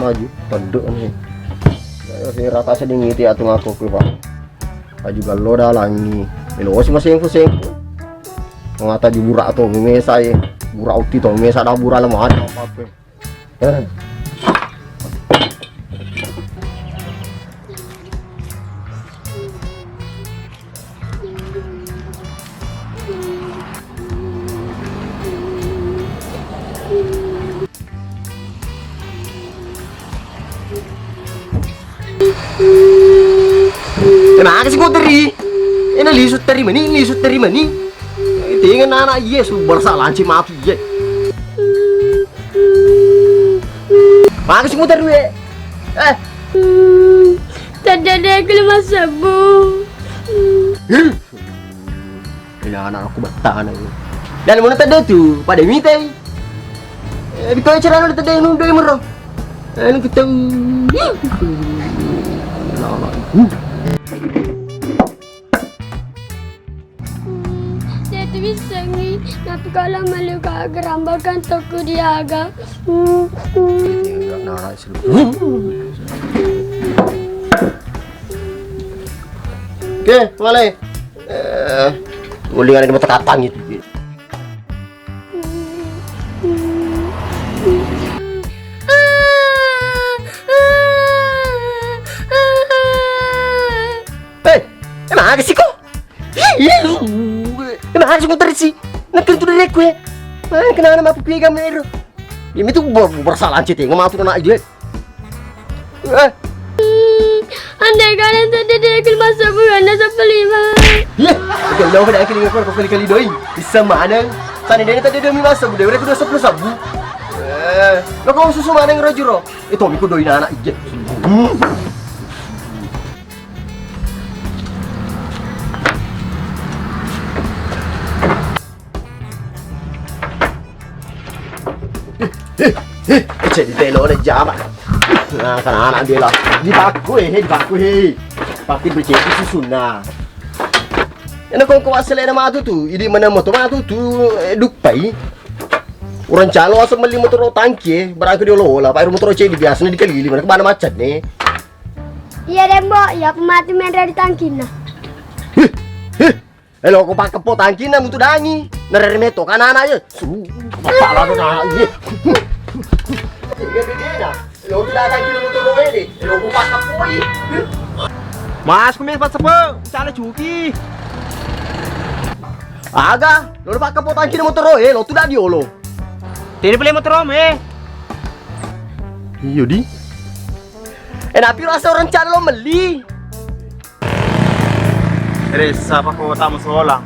aju teduk nih. Saya rata seding ngiti atung aku Pak. Aju galo dah langi. Elo masing pusing. Ngata di burak to mesa ye. Burak uti to mesa dah burak lemah apa-apa. Kenapa sih kau teri? Ini lisut teri mani? Tinggal anak yes, berasa lanci mati ye. Mana sih kau teri? Tadi ada kelemah sabu. Ini anak aku bertahan aku. Dan mana tadi tu? Pada mitai. Di kau cerita ada tadi yang nundai merah. Ini kita. Saya tu bisa ni. Tapi kalau malu kau gerambakan toko dia agak. Oke, mulai. Ngulingan di mata katang itu. Emang sih kok? Emang sih kok terisi? Nakir tu dari aku ya. Kenapa nama aku pegang meru? Ini tuh bersalah cete, ngomong tu nak aja. Andai kalian tadi ada kelemah sabu, anda sampai lima. Ya, kalau dah kali ngakor kali doi. Bisa mana? Sana dia tadi demi masa bude, mereka dah 10 sabu. Lo kau susu mana yang rajuro? Itu miku doi anak aja. Jadi telo na jama. Nah, anak dia lah. Di baku Pasti berceti susun na. Ano kung kuwasala na mga tu, hindi man na motor mga tu dukpay. Orang calo asal mali motor tangki, barang dia lola, pak motor cedi biasa na dikalili, mana kemana macet nih. Iya deh mbak, ya aku mati main dari tangkin nah. Hello, aku pakai pot tangki na mutu dangi. Nareremeto kan anak aja. Pala do na. Hello, datang kilo motor lo ini. Hello, aku pakai poi. Mas, kumis pas sepe, cale juki. Aga, lo udah pakai pot tangki na motor lo, lo tu dah diolo. Tini beli motor om Iya di. Tapi rasa orang calo lo meli. Resa pa ko tamo solang.